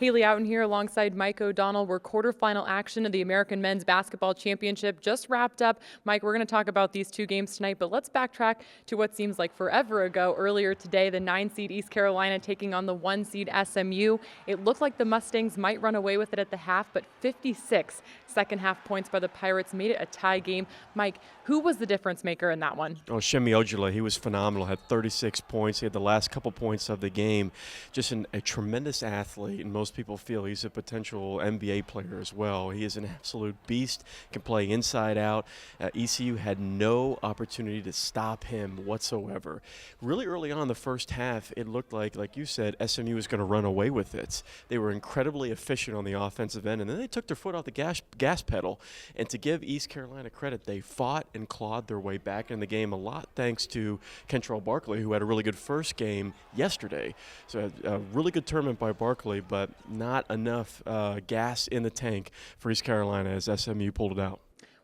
Haley Outen here alongside Mike O'Donnell. We're quarterfinal action of the American Men's Basketball Championship just wrapped up. Mike, we're going to talk about these two games tonight, but let's backtrack to what seems like forever ago. Earlier today, the 9-seed East Carolina taking on the 1-seed SMU. It looked like the Mustangs might run away with it at the half, but 56 second-half points by the Pirates made it a tie game. Mike, who was the difference maker in that one? Oh, Semi Ojala, he was phenomenal, had 36 points. He had the last couple points of the game. Just a tremendous athlete, and most people feel he's a potential NBA player as well. He is an absolute beast, can play inside out. ECU had no opportunity to stop him whatsoever. Really early on in the first half, it looked like you said, SMU was going to run away with it. They were incredibly efficient on the offensive end, and then they took their foot off the gas pedal. And to give East Carolina credit, they fought and clawed their way back in the game, a lot thanks to Kentrell Barkley, who had a really good first game yesterday. So a really good tournament by Barkley, but not enough gas in the tank for East Carolina as SMU pulled it out.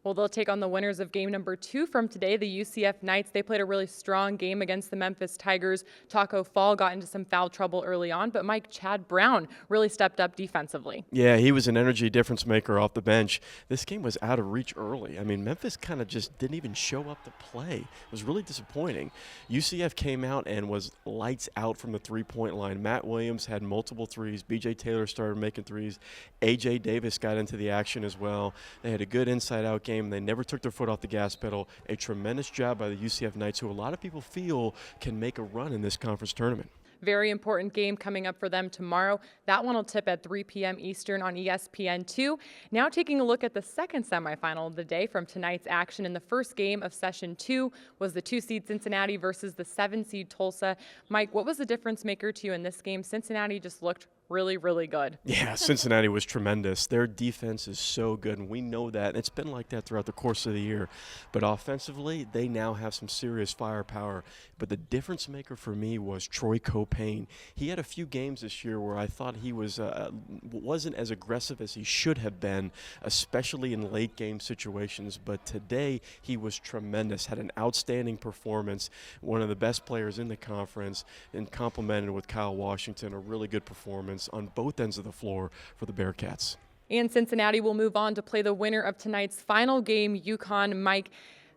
Well, they'll take on the winners of game number 2 from today, the UCF Knights. They played a really strong game against the Memphis Tigers. Taco Fall got into some foul trouble early on, but Chad Brown really stepped up defensively. Yeah, he was an energy difference maker off the bench. This game was out of reach early. I mean, Memphis kind of just didn't even show up to play. It was really disappointing. UCF came out and was lights out from the three-point line. Matt Williams had multiple threes. B.J. Taylor started making threes. A.J. Davis got into the action as well. They had a good inside-out game. They never took their foot off the gas pedal. A tremendous job by the UCF Knights, who a lot of people feel can make a run in this conference tournament. Very important game coming up for them tomorrow. That one will tip at 3 p.m. Eastern on ESPN2. Now taking a look at the second semifinal of the day from tonight's action. In the first game of session 2 was the 2-seed Cincinnati versus the 7-seed Tulsa. Mike, what was the difference maker to you in this game? Cincinnati just looked really, really good. Yeah, Cincinnati was tremendous. Their defense is so good, and we know that. It's been like that throughout the course of the year. But offensively, they now have some serious firepower. But the difference maker for me was Troy Copane. He had a few games this year where I thought he wasn't as aggressive as he should have been, especially in late game situations. But today, he was tremendous, had an outstanding performance, one of the best players in the conference, and complemented with Kyle Washington, a really good performance on both ends of the floor for the Bearcats. And Cincinnati will move on to play the winner of tonight's final game, UConn. Mike,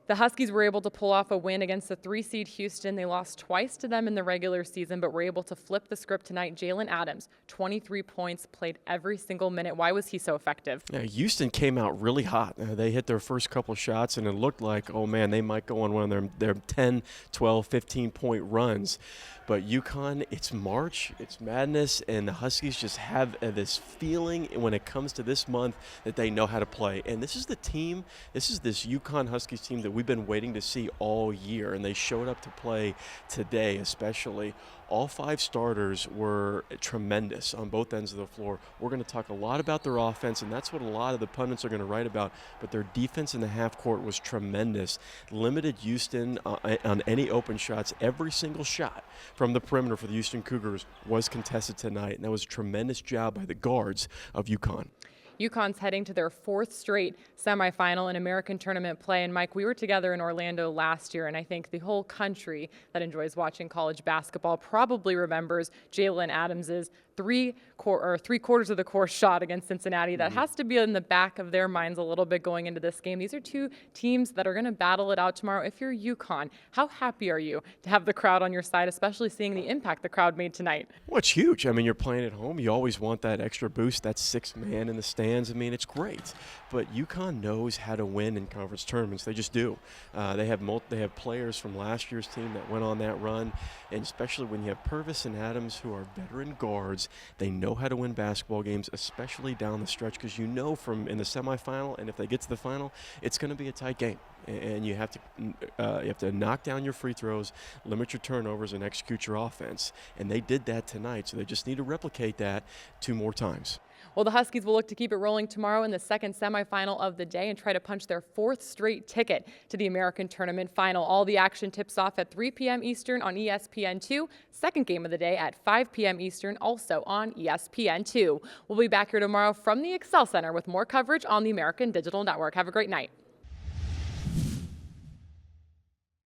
the Huskies were able to pull off a win against the 3-seed Houston. They lost twice to them in the regular season, but were able to flip the script tonight. Jalen Adams, 23 points, played every single minute. Why was he so effective? Yeah, Houston came out really hot. They hit their first couple shots, and it looked like, oh man, they might go on one of their 10, 12, 15-point runs. But UConn, it's March, it's madness, and the Huskies just have this feeling when it comes to this month that they know how to play. And this is the team, this UConn Huskies team that we've been waiting to see all year, and they showed up to play today especially. All 5 starters were tremendous on both ends of the floor. We're going to talk a lot about their offense, and that's what a lot of the pundits are going to write about, but their defense in the half court was tremendous. Limited Houston on any open shots. Every single shot from the perimeter for the Houston Cougars was contested tonight, and that was a tremendous job by the guards of UConn. UConn's heading to their 4th straight semifinal in American tournament play. And Mike, we were together in Orlando last year, and I think the whole country that enjoys watching college basketball probably remembers Jalen Adams's three-quarters of the course shot against Cincinnati. That has to be in the back of their minds a little bit going into this game. These are two teams that are going to battle it out tomorrow. If you're UConn, how happy are you to have the crowd on your side, especially seeing the impact the crowd made tonight? Well, it's huge. I mean, you're playing at home. You always want that extra boost, that 6th man in the stands. I mean, it's great. But UConn knows how to win in conference tournaments. They just do. They have players from last year's team that went on that run, and especially when you have Purvis and Adams, who are veteran guards, they know how to win basketball games, especially down the stretch, because you know from in the semifinal, and if they get to the final, it's going to be a tight game. And you have to knock down your free throws, limit your turnovers, and execute your offense. And they did that tonight, so they just need to replicate that 2 more times. Well, the Huskies will look to keep it rolling tomorrow in the second semifinal of the day and try to punch their 4th straight ticket to the American Tournament Final. All the action tips off at 3 p.m. Eastern on ESPN2. Second game of the day at 5 p.m. Eastern, also on ESPN2. We'll be back here tomorrow from the Excel Center with more coverage on the American Digital Network. Have a great night.